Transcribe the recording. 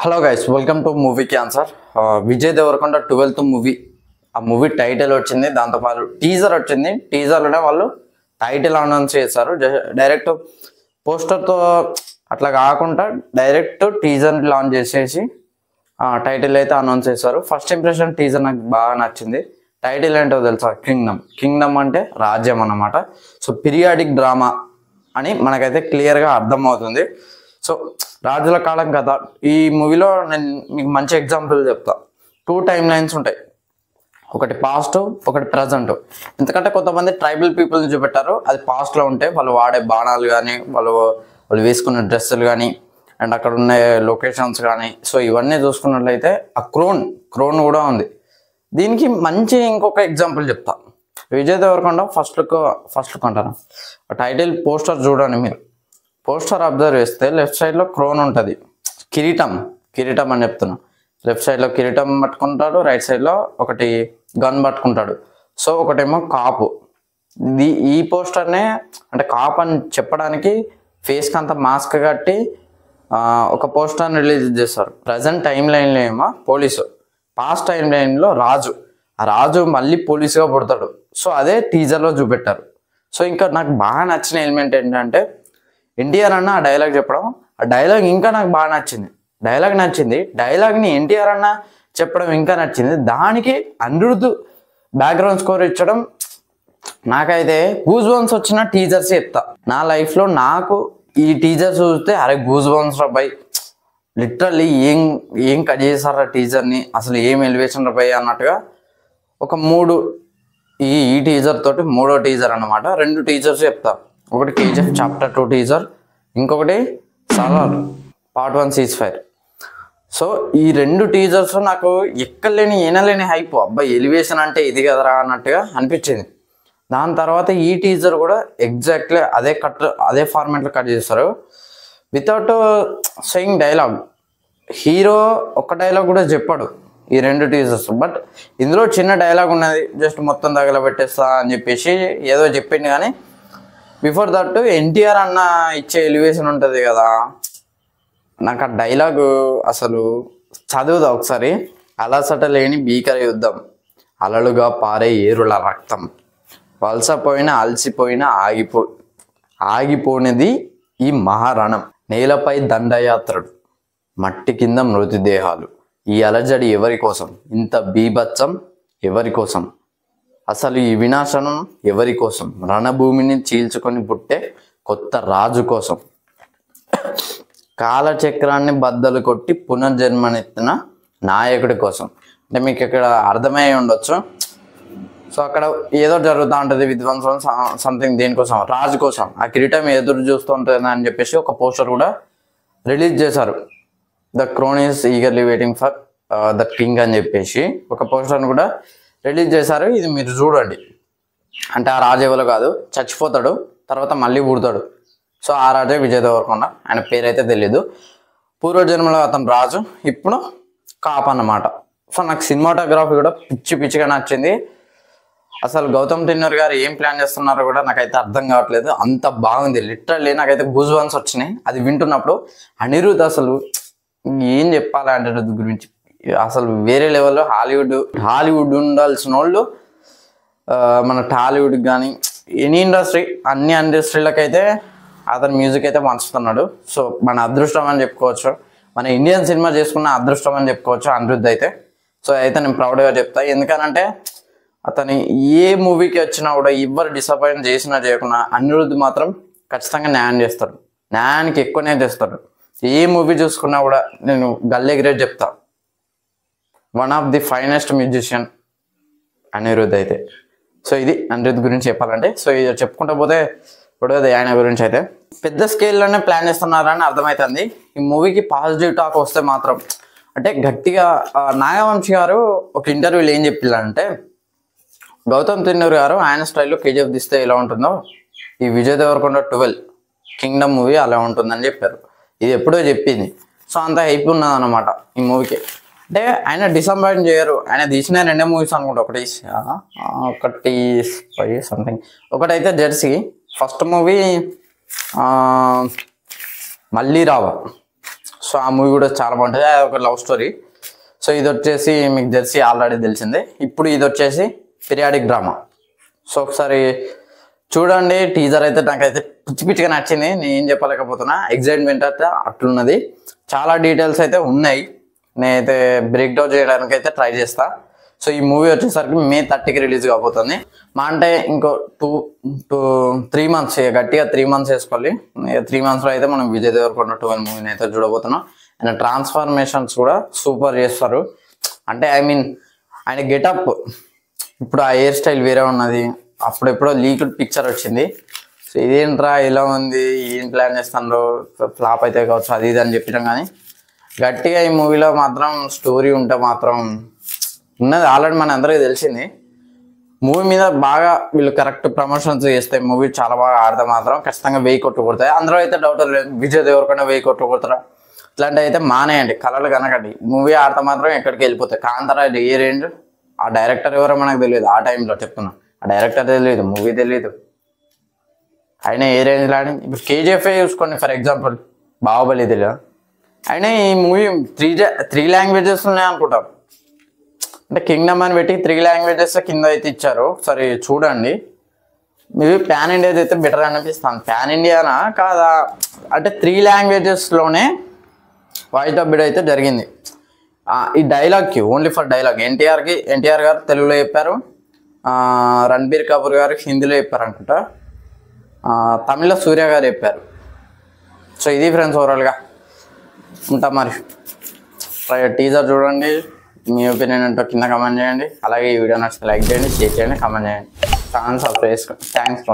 Hello guys, welcome to మూవీకి answer. Vijay Deverakonda 12th movie. ఆ movie title వచ్చింది, దాంతోపాటు టీజర్ వచ్చింది. టీజర్లోనే వాళ్ళు టైటిల్ అనౌన్స్ చేశారు. డైరెక్ట్ పోస్టర్తో అట్లా కాకుండా డైరెక్ట్ టీజర్ లాంచ్ చేసేసి టైటిల్ అయితే అనౌన్స్ చేశారు. ఫస్ట్ ఇంప్రెషన్ టీజర్ నాకు బాగా నచ్చింది. టైటిల్ ఏంటో తెలుసా? కింగ్డమ్ అంటే రాజ్యం అన్నమాట. సో పీరియాడిక్ డ్రామా అని మనకైతే క్లియర్గా అర్థమవుతుంది. సో రాజుల కాలం కథ. ఈ మూవీలో నేను మీకు మంచి ఎగ్జాంపుల్ చెప్తా. 2 టైమ్ లైన్స్ ఉంటాయి, ఒకటి పాస్ట్, ఒకటి ప్రజెంట్. ఎందుకంటే కొంతమంది ట్రైబల్ పీపుల్ని చూపెట్టారు, అది పాస్ట్లో ఉంటే వాళ్ళు వాడే బాణాలు కానీ వాళ్ళు వేసుకున్న డ్రెస్సులు కానీ అండ్ అక్కడ ఉన్న లొకేషన్స్ కానీ. సో ఇవన్నీ చూసుకున్నట్లయితే ఆ క్రోన్ కూడా ఉంది. దీనికి మంచి ఇంకొక ఎగ్జాంపుల్ చెప్తా. విజయ్ దేవరకొండ ఫస్ట్ లుక్ అంటారు. టైటిల్ పోస్టర్ చూడండి మీరు. పోస్టర్ అబ్జర్వ్ చేస్తే లెఫ్ట్ సైడ్లో క్రోన్ ఉంటుంది, కిరీటం అని చెప్తున్నా. లెఫ్ట్ సైడ్లో కిరీటం పట్టుకుంటాడు, రైట్ సైడ్లో ఒకటి గన్ పట్టుకుంటాడు. సో ఒకటేమో కాపు. ఈ పోస్టర్నే అంటే కాపు అని చెప్పడానికి ఫేస్కి అంతా మాస్క్ కట్టి ఒక పోస్టర్ని రిలీజ్ చేస్తారు. ప్రజెంట్ టైం లైన్లో ఏమో పోలీసు, పాస్ట్ టైం లైన్లో రాజు. ఆ రాజు మళ్ళీ పోలీసుగా పుడతాడు. సో అదే టీజర్లో చూపెట్టారు. సో ఇంకా నాకు బాగా నచ్చిన ఎలిమెంట్ ఏంటంటే ఎన్టీఆర్ అన్న ఆ డైలాగ్ చెప్పడం. ఆ డైలాగ్ ఇంకా నాకు బాగా నచ్చింది. డైలాగ్ని ఎన్టీఆర్ అన్న చెప్పడం ఇంకా నచ్చింది. దానికి అనిరుద్ధ్ బ్యాక్గ్రౌండ్ స్కోర్ ఇచ్చడం నాకైతే గూజ్ బంప్స్ వచ్చిన టీజర్స్ చెప్తా. నా లైఫ్లో నాకు ఈ టీజర్ చూస్తే అరే గూజ్ బంప్స్ రాబాయ్, లిటరల్లీ ఏం కట్ చేశారా టీజర్ని, అసలు ఏం ఎలివేషన్ రాబాయ్ అన్నట్టుగా ఒక 3 ఈ టీజర్ తోటి 3వ టీజర్ అన్నమాట. 2 టీజర్స్ చెప్తా. ఒకటి KGF Chapter 2 టీజర్, ఇంకొకటి సాలార్ Part 1 Ceasefire. సో ఈ 2 టీజర్స్ నాకు ఎనలేని హైప్. అబ్బాయి ఎలివేషన్ అంటే ఇది కదరా అన్నట్టుగా అనిపించింది. దాని తర్వాత ఈ టీజర్ కూడా ఎగ్జాక్ట్లీ అదే ఫార్మాట్లో కట్ చేస్తారు, వితౌట్ సెయింగ్ డైలాగ్. హీరో ఒక డైలాగ్ కూడా చెప్పాడు ఈ 2 టీజర్స్. బట్ ఇందులో చిన్న డైలాగ్ ఉన్నది, జస్ట్ మొత్తం తగలబెట్టేస్తా అని చెప్పేసి ఏదో చెప్పింది. కానీ బిఫోర్ దట్ ఎన్టీఆర్ అన్న ఇచ్చే ఎలివేషన్ ఉంటుంది కదా, నాకు ఆ డైలాగు అసలు చదువుదా ఒకసారి. అలసట లేని భీకర యుద్ధం, అలలుగా పారే ఏరుల రక్తం, వలసపోయిన అలసిపోయిన ఆగిపోయినది ఈ మహారణం, నేలపై దండయాత్రలు, మట్టి కింద మృతదేహాలు, ఈ అలజడి ఎవరి కోసం, ఇంత బీభత్సం ఎవరి కోసం, అసలు ఈ వినాశనం ఎవరి కోసం, రణభూమిని చీల్చుకొని పుట్టే కొత్త రాజు కోసం, కాలచక్రాన్ని బద్దలు కొట్టి పునర్జన్మనెత్తిన నాయకుడి కోసం. అంటే మీకు ఇక్కడ అర్థమై ఉండొచ్చు. సో అక్కడ ఏదో జరుగుతూ ఉంటుంది, విధ్వంసం సంథింగ్, దేనికోసం, రాజు కోసం. ఆ కిరీటం ఎదురు చూస్తూ ఉంటుంది అని చెప్పేసి ఒక పోస్టర్ కూడా రిలీజ్ చేశారు. The crown is eagerly waiting for the king అని చెప్పేసి ఒక పోస్టర్ని కూడా రిలీజ్ చేశారు. ఇది మీరు చూడండి. అంటే ఆ రాజు ఎవరో కాదు, చచ్చిపోతాడు, తర్వాత మళ్ళీ పుడతాడు. సో ఆ రాజే విజయ్ దేవరకొండ. ఆయన పేరైతే తెలీదు. పూర్వజన్మలో అతను రాజు, ఇప్పుడు కాపు అన్నమాట. సో నాకు సినిమాటోగ్రఫీ కూడా పిచ్చిగా నచ్చింది. అసలు గౌతమ్ తిన్నూర్ గారు ఏం ప్లాన్ చేస్తున్నారో కూడా నాకైతే అర్థం కావట్లేదు, అంత బాగుంది. లిటరల్లీ నాకైతే గూజ్ బంప్స్ వచ్చినాయి అది వింటున్నప్పుడు. అనిరుద్ధ్ అసలు ఏం చెప్పాలి అనిరుద్ధ్ గురించి, అసలు వేరే లెవెల్లో. హాలీవుడ్ ఉండాల్సిన వాళ్ళు మన టాలీవుడ్ కానీ ఎనీ ఇండస్ట్రీ, అన్ని ఇండస్ట్రీలకైతే అతని మ్యూజిక్ అయితే పంచుతున్నాడు. సో మన అదృష్టం అని చెప్పుకోవచ్చు, మన ఇండియన్ సినిమా చేసుకున్న అదృష్టం అని చెప్పుకోవచ్చు అనిరుద్ధ్ అయితే. సో అయితే నేను ప్రౌడ్గా చెప్తా. ఎందుకనంటే అతని ఏ మూవీకి వచ్చినా కూడా ఎవరు డిసప్పాయింట్ చేసినా చేయకున్నా అనిరుద్ధ్ మాత్రం ఖచ్చితంగా న్యాయం చేస్తాడు, న్యాయానికి ఎక్కువనే చేస్తాడు. ఏ మూవీ చూసుకున్నా కూడా నేను గల్లెగిరేట్ చెప్తా, one of the finest musician Anirudh అయితే. సో ఇది అనిరుద్ధ్ గురించి చెప్పాలంటే. సో ఇది చెప్పుకుంటూ పోతే ఇప్పుడు ఆయన గురించి అయితే పెద్ద స్కేల్లోనే ప్లాన్ చేస్తున్నారని అర్థమవుతుంది. ఈ మూవీకి పాజిటివ్ టాక్ వస్తే మాత్రం అంటే గట్టిగా నాగవంశి గారు ఒక ఇంటర్వ్యూలో ఏం చెప్పారంటే, గౌతమ్ తిన్నూర్ గారు ఆయన స్టైల్లో KGF తీస్తే ఎలా ఉంటుందో ఈ విజయ్ దేవరకొండ 12 కింగ్డమ్ మూవీ అలా ఉంటుందని చెప్పారు. ఇది ఎప్పుడో చెప్పింది. సో అంత హైప్ ఉన్నదన్నమాట ఈ మూవీకి. అంటే ఆయన డిసప్పాయింట్ చేయరు. ఆయన తీసిన 2 మూవీస్ అనుకుంటా, ఒకటి స్పై సంథింగ్, ఒకటైతే జెర్సీ. ఫస్ట్ మూవీ మళ్ళీ రావా. సో ఆ మూవీ కూడా చాలా బాగుంటుంది, అది ఒక లవ్ స్టోరీ. సో ఇది వచ్చేసి మీకు తెలిసి ఆల్రెడీ తెలిసిందే. ఇప్పుడు ఇది వచ్చేసి పీరియాడిక్ డ్రామా. సో ఒకసారి చూడండి. టీజర్ అయితే నాకైతే పిచ్చి పిచ్చిగా నచ్చింది, నేను ఏం చెప్పలేకపోతున్నా. ఎగ్జైట్మెంట్ అయితే అట్లున్నది. చాలా డీటెయిల్స్ అయితే ఉన్నాయి, నేనైతే బ్రేక్ డౌన్ చేయడానికి అయితే ట్రై చేస్తా. సో ఈ మూవీ వచ్చేసరికి May 30కి రిలీజ్ కాబోతుంది. మా అంటే ఇంకో 3 మంత్స్, గట్టిగా 3 మంత్స్ వేసుకోవాలి. 3 మంత్స్లో అయితే మనం విజయ్ దేవరకొండ 12 మూవీని అయితే చూడబోతున్నాం. ఆయన ట్రాన్స్ఫర్మేషన్స్ కూడా సూపర్ చేస్తారు. అంటే ఐ మీన్ ఆయన గెటప్, ఇప్పుడు ఆ హెయిర్ స్టైల్ వేరే ఉన్నది. అప్పుడెప్పుడో లీక్డ్ పిక్చర్ వచ్చింది. సో ఇదేంట్రా ఇలా ఉంది, ఏం ప్లాన్ చేస్తాను, ఫ్లాప్ అయితే కావచ్చు అది ఇది అని చెప్పినాం. కానీ గట్టిగా ఈ మూవీలో మాత్రం స్టోరీ ఉంటే మాత్రం ఉన్నది. ఆల్రెడీ మన అందరికీ తెలిసింది. మూవీ మీద బాగా వీళ్ళు కరెక్ట్ ప్రమోషన్స్ చేస్తే మూవీ చాలా బాగా ఆడితే మాత్రం ఖచ్చితంగా 1000 కోట్లు కొడతాయి. అందరూ అయితే డౌట్ లేదు, విజయ్ దేవరకొండ 1000 కోట్లు కొడతారా? ఇట్లాంటివి అయితే మానేయండి, కలలు కనకండి. మూవీ ఆడితే మాత్రం ఎక్కడికి వెళ్ళిపోతాయి. కాంతారా ఏ రేంజ్, ఆ డైరెక్టర్ ఎవరో మనకు తెలియదు. ఆ టైంలో చెప్తున్నా, ఆ డైరెక్టర్ తెలియదు, మూవీ తెలియదు, ఆయన ఏ రేంజ్లో ఆడి. ఇప్పుడు KGF చూసుకోండి ఫర్ ఎగ్జాంపుల్, బాహుబలి తెలియదు. అయినా ఈ మూవీ 3 లాంగ్వేజెస్ ఉన్నాయి అనుకుంటాం. అంటే కింగ్డమ్ అని పెట్టి 3 లాంగ్వేజెస్ కింద అయితే ఇచ్చారు. ఒకసారి చూడండి. మేబీ ప్యాన్ ఇండియా అయితే బెటర్ అనిపిస్తుంది. ప్యాన్ ఇండియానా కాదా అంటే 3 లాంగ్వేజెస్లోనే వాయిస్ డబ్బిడ్ అయితే జరిగింది. ఈ డైలాగ్కి ఓన్లీ ఫర్ డైలాగ్ ఎన్టీఆర్ గారు తెలుగులో చెప్పారు, రణబీర్ కపూర్ గారు హిందీలో చెప్పారు అనుకుంటా, తమిళ్లో సూర్య గారు చెప్పారు. సో ఇది ఫ్రెండ్స్ ఓవరాల్గా ఉంటా. మరి టీజర్ చూడండి, మీ ఒపీనియన్ ఏంటో కింద కమెంట్ చేయండి. అలాగే ఈ వీడియో నచ్చితే లైక్ చేయండి, షేర్ చేయండి, కమెంట్ చేయండి, ఛానల్ సబ్స్క్రైబ్ చేసుకోండి. Thanks for watching.